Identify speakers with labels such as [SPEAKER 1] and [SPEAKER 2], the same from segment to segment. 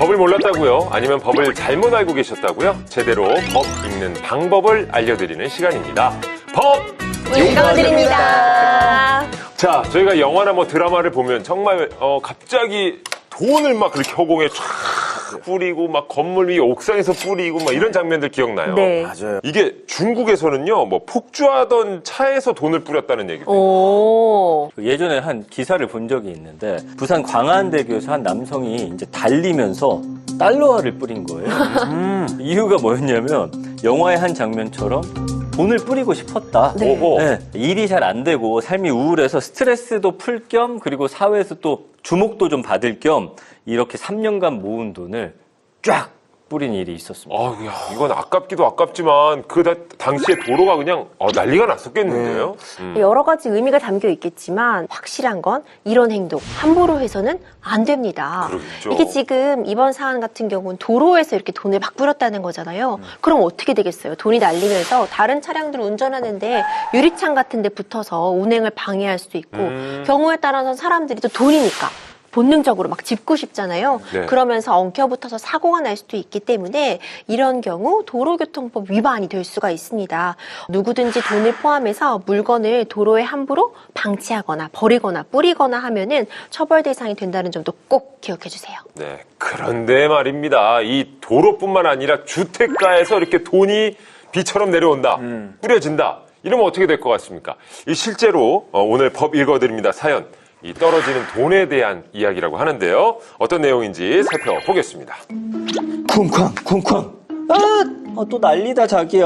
[SPEAKER 1] 법을 몰랐다고요? 아니면 법을 잘못 알고 계셨다고요? 제대로 법 읽는 방법을 알려드리는 시간입니다. 법
[SPEAKER 2] 읽어드립니다.
[SPEAKER 1] 자, 저희가 영화나 뭐 드라마를 보면 정말 갑자기 돈을 막 그렇게 허공에 쫙 뿌리고 막 건물 위에 옥상에서 뿌리고 막 이런 장면들 기억나요?
[SPEAKER 2] 네.
[SPEAKER 3] 맞아요.
[SPEAKER 1] 이게 중국에서는요, 뭐 폭주하던 차에서 돈을 뿌렸다는 얘기도.
[SPEAKER 2] 오.
[SPEAKER 4] 예전에 한 기사를 본 적이 있는데 부산 광안대교에서 한 남성이 이제 달리면서 달러화를 뿌린 거예요. 이유가 뭐였냐면 영화의 한 장면처럼 돈을 뿌리고 싶었다.
[SPEAKER 2] 네.
[SPEAKER 1] 오호.
[SPEAKER 4] 네, 일이 잘 안 되고 삶이 우울해서 스트레스도 풀 겸 그리고 사회에서 또 주목도 좀 받을 겸 이렇게 3년간 모은 돈을 쫙 뿌린 일이 있었습니다.
[SPEAKER 1] 아유, 야, 이건 아깝기도 아깝지만 당시에 도로가 그냥 난리가 났었겠는데요.
[SPEAKER 2] 여러 가지 의미가 담겨 있겠지만 확실한 건 이런 행동 함부로 해서는 안 됩니다.
[SPEAKER 1] 그렇죠.
[SPEAKER 2] 이게 지금 이번 사안 같은 경우는 도로에서 이렇게 돈을 막 뿌렸다는 거잖아요. 그럼 어떻게 되겠어요? 돈이 날리면서 다른 차량들을 운전하는데 유리창 같은 데 붙어서 운행을 방해할 수도 있고 경우에 따라서 사람들이 또 돈이니까 본능적으로 막 짚고 싶잖아요.
[SPEAKER 1] 네.
[SPEAKER 2] 그러면서 엉켜붙어서 사고가 날 수도 있기 때문에 이런 경우 도로교통법 위반이 될 수가 있습니다. 누구든지 돈을 포함해서 물건을 도로에 함부로 방치하거나 버리거나 뿌리거나 하면은 처벌 대상이 된다는 점도 꼭 기억해 주세요.
[SPEAKER 1] 네. 그런데 말입니다. 이 도로뿐만 아니라 주택가에서 이렇게 돈이 비처럼 내려온다. 뿌려진다. 이러면 어떻게 될 것 같습니까? 이 실제로 오늘 법 읽어드립니다 사연. 이 떨어지는 돈에 대한 이야기라고 하는데요. 어떤 내용인지 살펴보겠습니다.
[SPEAKER 4] 쿵쾅. 또 난리다 자기야.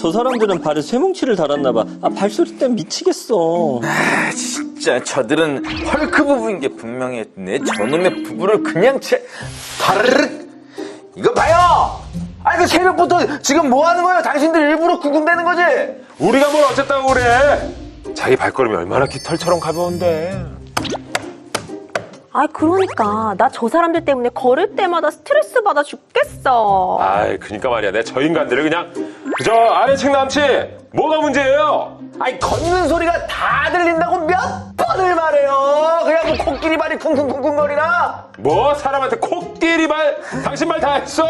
[SPEAKER 4] 저 사람들은 발에 쇠뭉치를 달았나 봐. 발소리 때문에 미치겠어.
[SPEAKER 3] 진짜 저들은 헐크 부부인 게 분명해. 내 저놈의 부부를 그냥 바르륵. 이거 봐요. 아니 그 새벽부터 지금 뭐 하는 거예요? 당신들 일부러 구금되는 거지?
[SPEAKER 1] 우리가 뭘 어쨌다고 그래? 자기 발걸음이 얼마나 깃털처럼 가벼운데.
[SPEAKER 2] 그러니까 나 저 사람들 때문에 걸을 때마다 스트레스 받아 죽겠어.
[SPEAKER 1] 그니까 말이야. 내가 저 인간들을 그냥 저 아래층 남치 뭐가 문제예요?
[SPEAKER 3] 아니 걷는 소리가 다 들린다고 몇 번을 말해요. 그냥 뭐 코끼리 발이 쿵쿵쿵쿵거리나?
[SPEAKER 1] 뭐 사람한테 코끼리 발 당신 말 다 했어?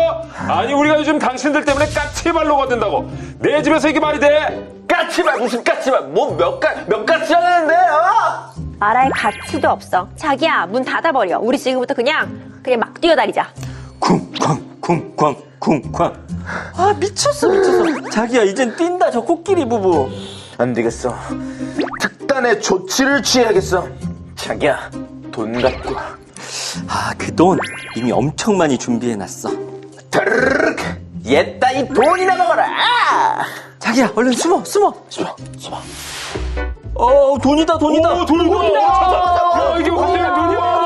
[SPEAKER 1] 아니 우리가 요즘 당신들 때문에 까치발로 걷는다고 내 집에서 이게 말이 돼?
[SPEAKER 3] 까치발 무슨 까치발? 뭐 몇 가치 하는데?
[SPEAKER 2] 말할 가치도 없어. 자기야 문 닫아버려. 우리 지금부터 그냥 막 뛰어다니자.
[SPEAKER 4] 쿵쾅. 미쳤어. 자기야 이젠 뛴다 저 코끼리 부부.
[SPEAKER 3] 안 되겠어. 특단의 조치를 취해야겠어. 자기야 돈 갖고 와.
[SPEAKER 4] 그 돈 이미 엄청 많이 준비해놨어.
[SPEAKER 3] 드르륵 옛다 이 돈이나 먹어라.
[SPEAKER 4] 자기야 얼른 숨어. 돈이다.
[SPEAKER 1] 오 돈이다. 야 이게 갑자기 돈이야.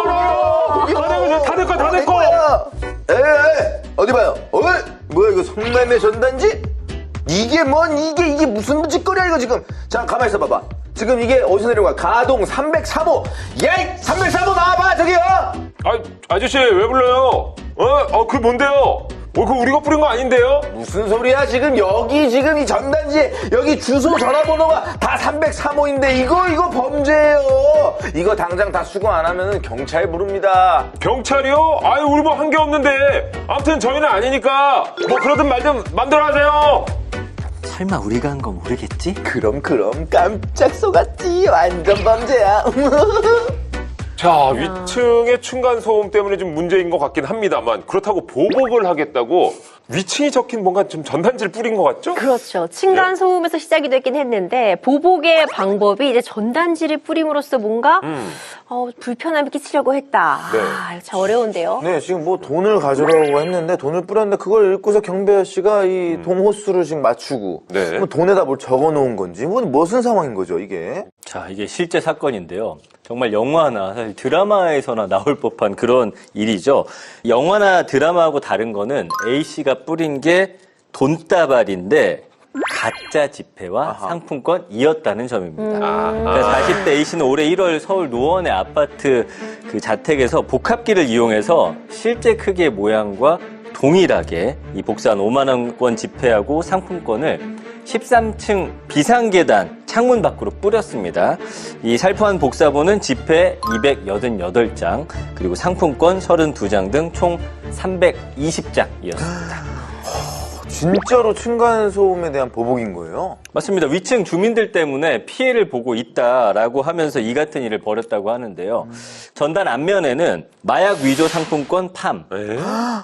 [SPEAKER 1] 다 내 거야.
[SPEAKER 3] 에이 어디 봐요. 뭐야 이거 성남의 전단지? 이게 이게 무슨 짓거리야 이거 지금. 자 가만히 있어 봐봐. 지금 이게 어디서 내려온 거야? 가동 303호. 야이 303호 나와봐 저기요.
[SPEAKER 1] 아저씨 왜 불러요? 그 뭔데요? 그거 우리가 뿌린 거 아닌데요?
[SPEAKER 3] 무슨 소리야 지금 여기 지금 이 전단지에 여기 주소 전화번호가 다 303호인데 이거 범죄예요. 이거 당장 다 수거 안 하면 경찰 부릅니다.
[SPEAKER 1] 경찰이요? 우리 뭐 한 게 없는데. 아무튼 저희는 아니니까 뭐 그러든 말든 맘대로 하세요.
[SPEAKER 4] 설마 우리가 한 거 모르겠지?
[SPEAKER 3] 그럼 깜짝 속았지. 완전 범죄야.
[SPEAKER 1] 자, 위층의 층간소음 때문에 좀 문제인 것 같긴 합니다만 그렇다고 보복을 하겠다고 위층이 적힌 뭔가 좀 전단지를 뿌린 것 같죠?
[SPEAKER 2] 그렇죠. 층간소음에서 시작이 됐긴 했는데 보복의 방법이 이제 전단지를 뿌림으로써 뭔가 불편함을 끼치려고 했다.
[SPEAKER 1] 네.
[SPEAKER 2] 참 어려운데요.
[SPEAKER 3] 네, 지금 뭐 돈을 가져라고 했는데 돈을 뿌렸는데 그걸 읽고서 경비 아저씨가 이 동호수를 지금 맞추고
[SPEAKER 1] 네.
[SPEAKER 3] 뭐 돈에다 뭘 적어놓은 건지 무슨 상황인 거죠 이게?
[SPEAKER 4] 자, 이게 실제 사건인데요. 정말 영화나 사실 드라마에서나 나올 법한 그런 일이죠. 영화나 드라마하고 다른 거는 A씨가 뿌린 게 돈다발인데 가짜 지폐와 상품권이었다는 점입니다. 그러니까 40대 A씨는 올해 1월 서울 노원의 아파트 그 자택에서 복합기를 이용해서 실제 크기의 모양과 동일하게 이 복사한 5만 원권 지폐하고 상품권을 13층 비상계단 창문 밖으로 뿌렸습니다. 이 살포한 복사본은 지폐 288장, 그리고 상품권 32장 등 총 320장이었습니다.
[SPEAKER 3] 진짜로 층간소음에 대한 보복인 거예요?
[SPEAKER 4] 맞습니다. 위층 주민들 때문에 피해를 보고 있다라고 하면서 이 같은 일을 벌였다고 하는데요. 전단 앞면에는 마약 위조 상품권 팜,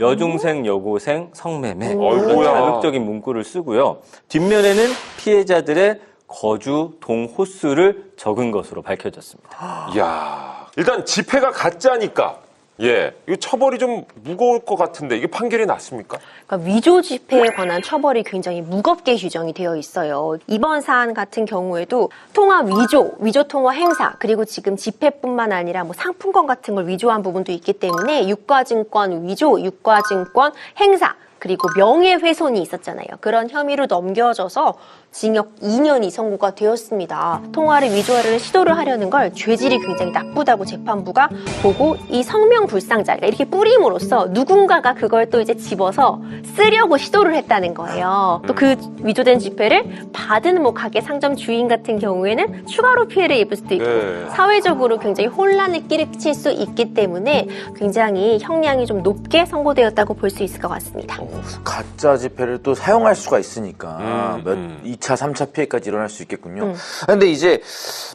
[SPEAKER 4] 여중생, 여고생, 성매매 이런
[SPEAKER 1] 어이구야.
[SPEAKER 4] 자극적인 문구를 쓰고요. 뒷면에는 피해자들의 거주 동 호수를 적은 것으로 밝혀졌습니다.
[SPEAKER 1] 이야, 일단 집회가 가짜니까 예, 이거 처벌이 좀 무거울 것 같은데 이게 판결이 났습니까?
[SPEAKER 2] 그러니까 위조 집회에 관한 처벌이 굉장히 무겁게 규정이 되어 있어요. 이번 사안 같은 경우에도 통화 위조, 위조 통화 행사, 그리고 지금 집회뿐만 아니라 뭐 상품권 같은 걸 위조한 부분도 있기 때문에 유가증권 위조, 유가증권 행사, 그리고 명예훼손이 있었잖아요. 그런 혐의로 넘겨져서 징역 2년이 선고가 되었습니다. 통화를 위조하려는 시도를 하려는 걸 죄질이 굉장히 나쁘다고 재판부가 보고 이 성명불상자, 그러니까 이렇게 뿌림으로써 누군가가 그걸 또 이제 집어서 쓰려고 시도를 했다는 거예요. 또 그 위조된 지폐를 받은 뭐 가게 상점 주인 같은 경우에는 추가로 피해를 입을 수도 있고
[SPEAKER 1] 네.
[SPEAKER 2] 사회적으로 굉장히 혼란을 끼칠 수 있기 때문에 굉장히 형량이 좀 높게 선고되었다고 볼 수 있을 것 같습니다.
[SPEAKER 3] 가짜 지폐를 또 사용할 수가 있으니까 2차, 3차 피해까지 일어날 수 있겠군요. 근데 이제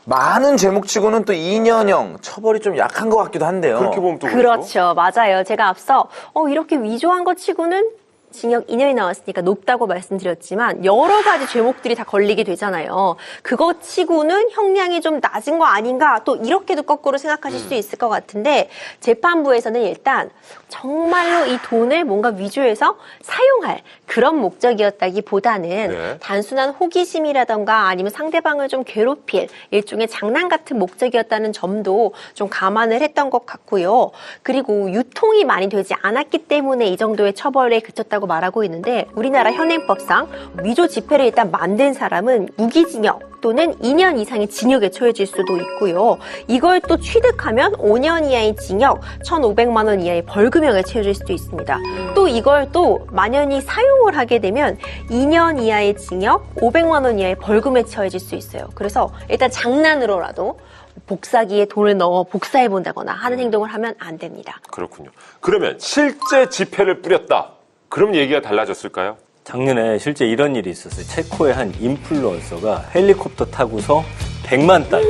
[SPEAKER 3] 많은 제목치고는 또 2년형 처벌이 좀 약한 것 같기도 한데요.
[SPEAKER 1] 그렇게 보면 또
[SPEAKER 2] 그렇죠. 맞아요. 제가 앞서 이렇게 위조한 것 치고는 징역 2년이 나왔으니까 높다고 말씀드렸지만 여러 가지 죄목들이 다 걸리게 되잖아요. 그거 치고는 형량이 좀 낮은 거 아닌가 또 이렇게도 거꾸로 생각하실 수 있을 것 같은데 재판부에서는 일단 정말로 이 돈을 뭔가 위조해서 사용할 그런 목적이었다기보다는
[SPEAKER 1] 네.
[SPEAKER 2] 단순한 호기심이라던가 아니면 상대방을 좀 괴롭힐 일종의 장난 같은 목적이었다는 점도 좀 감안을 했던 것 같고요. 그리고 유통이 많이 되지 않았기 때문에 이 정도의 처벌에 그쳤다고 말하고 있는데 우리나라 현행법상 위조 지폐를 일단 만든 사람은 무기징역 또는 2년 이상의 징역에 처해질 수도 있고요. 이걸 또 취득하면 5년 이하의 징역, 1,500만 원 이하의 벌금형에 처해질 수도 있습니다. 또 이걸 또 만연히 사용을 하게 되면 2년 이하의 징역, 500만 원 이하의 벌금에 처해질 수 있어요. 그래서 일단 장난으로라도 복사기에 돈을 넣어 복사해 본다거나 하는 행동을 하면 안 됩니다.
[SPEAKER 1] 그렇군요. 그러면 실제 지폐를 뿌렸다. 그럼 얘기가 달라졌을까요?
[SPEAKER 4] 작년에 실제 이런 일이 있었어요. 체코의 한 인플루언서가 헬리콥터 타고서 100만 달러,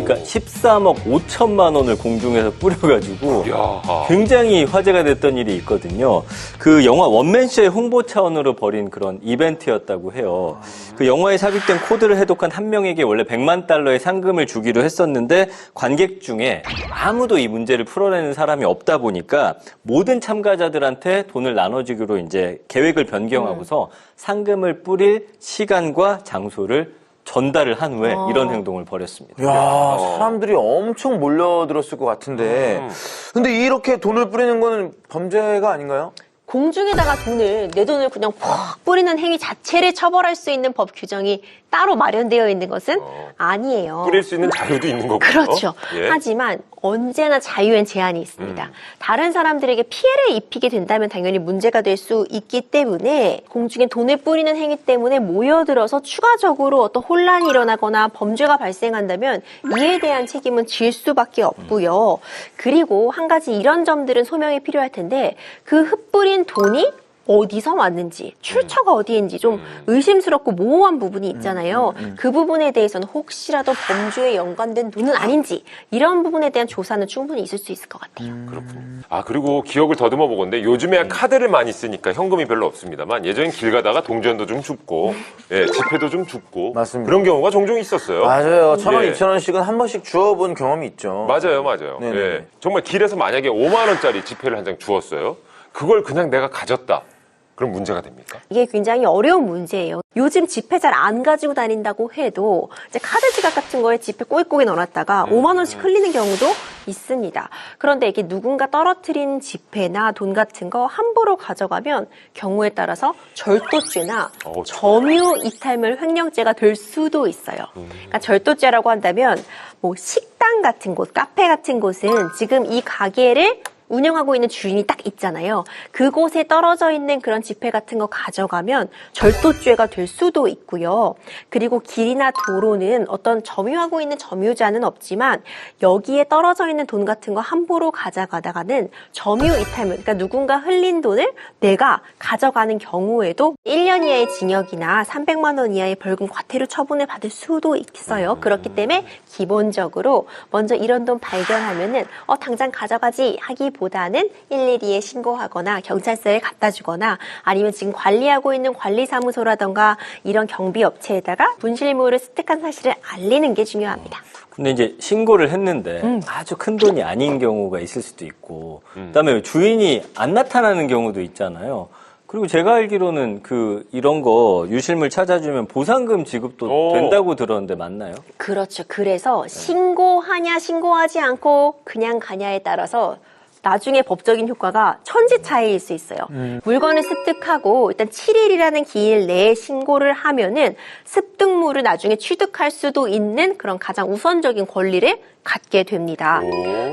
[SPEAKER 4] 그러니까 13억 5천만 원을 공중에서 뿌려가지고
[SPEAKER 1] 이야.
[SPEAKER 4] 굉장히 화제가 됐던 일이 있거든요. 그 영화 원맨쇼의 홍보 차원으로 벌인 그런 이벤트였다고 해요. 그 영화에 삽입된 코드를 해독한 한 명에게 원래 100만 달러의 상금을 주기로 했었는데 관객 중에 아무도 이 문제를 풀어내는 사람이 없다 보니까 모든 참가자들한테 돈을 나눠주기로 이제 계획을 변경하고서 상금을 뿌릴 시간과 장소를 전달을 한 후에 이런 행동을 벌였습니다.
[SPEAKER 3] 야, 사람들이 엄청 몰려들었을 것 같은데. 근데 이렇게 돈을 뿌리는 거는 범죄가 아닌가요?
[SPEAKER 2] 공중에다가 내 돈을 그냥 퍽 뿌리는 행위 자체를 처벌할 수 있는 법 규정이 따로 마련되어 있는 것은 아니에요.
[SPEAKER 1] 뿌릴 수 있는 자유도 있는 거고요.
[SPEAKER 2] 그렇죠.
[SPEAKER 1] 예.
[SPEAKER 2] 하지만 언제나 자유엔 제한이 있습니다. 다른 사람들에게 피해를 입히게 된다면 당연히 문제가 될 수 있기 때문에 공중에 돈을 뿌리는 행위 때문에 모여들어서 추가적으로 어떤 혼란이 일어나거나 범죄가 발생한다면 이에 대한 책임은 질 수밖에 없고요. 그리고 한 가지 이런 점들은 소명이 필요할 텐데 그 흩뿌린 돈이 어디서 왔는지, 출처가 어디인지 좀 의심스럽고 모호한 부분이 있잖아요. 그 부분에 대해서는 혹시라도 범죄에 연관된 돈은 아닌지 이런 부분에 대한 조사는 충분히 있을 수 있을 것 같아요.
[SPEAKER 1] 그렇군요. 아, 그리고 기억을 더듬어 보건데 요즘에 카드를 많이 쓰니까 현금이 별로 없습니다만 예전엔 길 가다가 동전도 좀 줍고 예, 지폐도 좀 줍고
[SPEAKER 3] 맞습니다.
[SPEAKER 1] 그런 경우가 종종 있었어요.
[SPEAKER 3] 맞아요. 1,000원,
[SPEAKER 1] 예.
[SPEAKER 3] 2,000원씩은 한 번씩 주워본 경험이 있죠.
[SPEAKER 1] 맞아요.
[SPEAKER 3] 네네.
[SPEAKER 1] 예. 정말 길에서 만약에 5만 원짜리 지폐를 한 장 주었어요. 그걸 그냥 내가 가졌다. 그럼 문제가 됩니까?
[SPEAKER 2] 이게 굉장히 어려운 문제예요. 요즘 지폐 잘 안 가지고 다닌다고 해도 이제 카드 지갑 같은 거에 지폐 꼬깃꼬깃 넣어놨다가 5만 원씩 흘리는 경우도 있습니다. 그런데 이게 누군가 떨어뜨린 지폐나 돈 같은 거 함부로 가져가면 경우에 따라서 절도죄나 점유 이탈물 횡령죄가 될 수도 있어요. 그러니까 절도죄라고 한다면 뭐 식당 같은 곳, 카페 같은 곳은 지금 이 가게를 운영하고 있는 주인이 딱 있잖아요. 그곳에 떨어져 있는 그런 지폐 같은 거 가져가면 절도죄가 될 수도 있고요. 그리고 길이나 도로는 어떤 점유하고 있는 점유자는 없지만 여기에 떨어져 있는 돈 같은 거 함부로 가져가다가는 점유이탈물, 그러니까 누군가 흘린 돈을 내가 가져가는 경우에도 1년 이하의 징역이나 300만 원 이하의 벌금 과태료 처분을 받을 수도 있어요. 그렇기 때문에 기본적으로 먼저 이런 돈 발견하면은 당장 가져가지 하기보다는 112에 신고하거나 경찰서에 갖다 주거나 아니면 지금 관리하고 있는 관리사무소라던가 이런 경비업체에다가 분실물을 습득한 사실을 알리는 게 중요합니다.
[SPEAKER 4] 근데 이제 신고를 했는데 아주 큰 돈이 아닌 경우가 있을 수도 있고 그다음에 주인이 안 나타나는 경우도 있잖아요. 그리고 제가 알기로는 이런 거 유실물 찾아주면 보상금 지급도 된다고 들었는데 맞나요?
[SPEAKER 2] 그렇죠. 그래서 신고하냐 신고하지 않고 그냥 가냐에 따라서 나중에 법적인 효과가 천지차이일 수 있어요. 물건을 습득하고 일단 7일이라는 기일 내에 신고를 하면은 습득물을 나중에 취득할 수도 있는 그런 가장 우선적인 권리를 갖게 됩니다.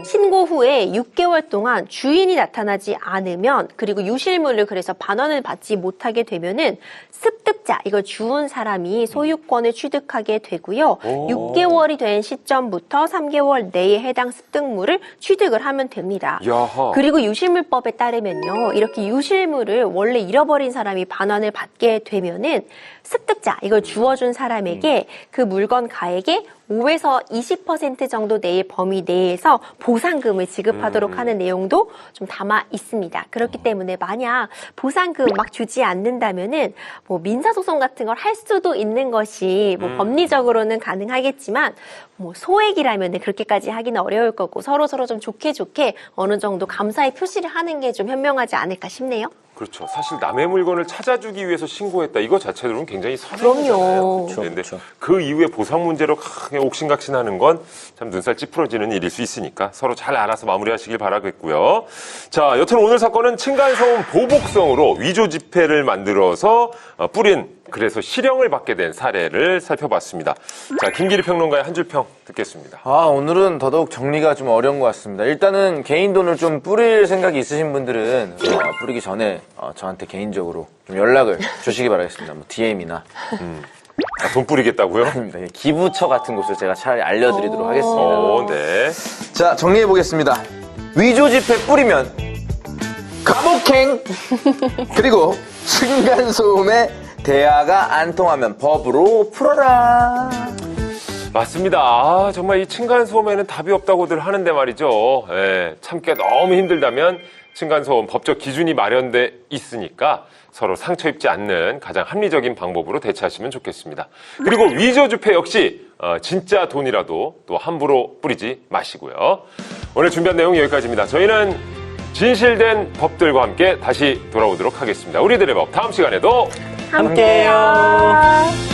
[SPEAKER 2] 신고 후에 6개월 동안 주인이 나타나지 않으면 그리고 유실물을 그래서 반환을 받지 못하게 되면은 습득자, 이걸 주운 사람이 소유권을 취득하게 되고요. 6개월이 된 시점부터 3개월 내에 해당 습득물을 취득을 하면 됩니다.
[SPEAKER 1] 야하.
[SPEAKER 2] 그리고 유실물법에 따르면요. 이렇게 유실물을 원래 잃어버린 사람이 반환을 받게 되면은 습득자, 이걸 주워준 사람에게 그 물건 가액의 5에서 20% 정도 내의 범위 내에서 보상금을 지급하도록 하는 내용도 좀 담아 있습니다. 그렇기 때문에 만약 보상금 막 주지 않는다면은 뭐 민사소송 같은 걸 할 수도 있는 것이 뭐 법리적으로는 가능하겠지만 뭐 소액이라면 그렇게까지 하기는 어려울 거고 서로 좀 좋게 어느 정도 감사의 표시를 하는 게 좀 현명하지 않을까 싶네요.
[SPEAKER 1] 그렇죠. 사실 남의 물건을 찾아주기 위해서 신고했다. 이거 자체로는 굉장히 선행이잖아요.
[SPEAKER 2] 그럼요.
[SPEAKER 1] 그런데 그 이후에 보상 문제로 크게 옥신각신하는 건 참 눈살 찌푸러지는 일일 수 있으니까 서로 잘 알아서 마무리하시길 바라겠고요. 자, 여튼 오늘 사건은 층간소음 보복성으로 위조 지폐를 만들어서 뿌린 그래서 실형을 받게 된 사례를 살펴봤습니다. 자, 김기리 평론가의 한 줄 평 듣겠습니다.
[SPEAKER 3] 오늘은 더더욱 정리가 좀 어려운 것 같습니다. 일단은 개인 돈을 좀 뿌릴 생각이 있으신 분들은 뿌리기 전에 저한테 개인적으로 좀 연락을 주시기 바라겠습니다. 뭐 DM이나.
[SPEAKER 1] 돈 뿌리겠다고요?
[SPEAKER 3] 아닙니다. 기부처 같은 곳을 제가 차라리 알려드리도록 하겠습니다.
[SPEAKER 1] 네.
[SPEAKER 3] 자, 정리해보겠습니다. 위조 지폐 뿌리면 감옥행! 그리고 층간소음에 대화가 안 통하면 법으로 풀어라.
[SPEAKER 1] 맞습니다. 정말 이 층간소음에는 답이 없다고들 하는데 말이죠. 참기가 너무 힘들다면 층간소음 법적 기준이 마련돼 있으니까 서로 상처 입지 않는 가장 합리적인 방법으로 대처하시면 좋겠습니다. 그리고 위조 지폐 역시 진짜 돈이라도 또 함부로 뿌리지 마시고요. 오늘 준비한 내용 여기까지입니다. 저희는 진실된 법들과 함께 다시 돌아오도록 하겠습니다. 우리들의 법 다음 시간에도
[SPEAKER 2] 함께요.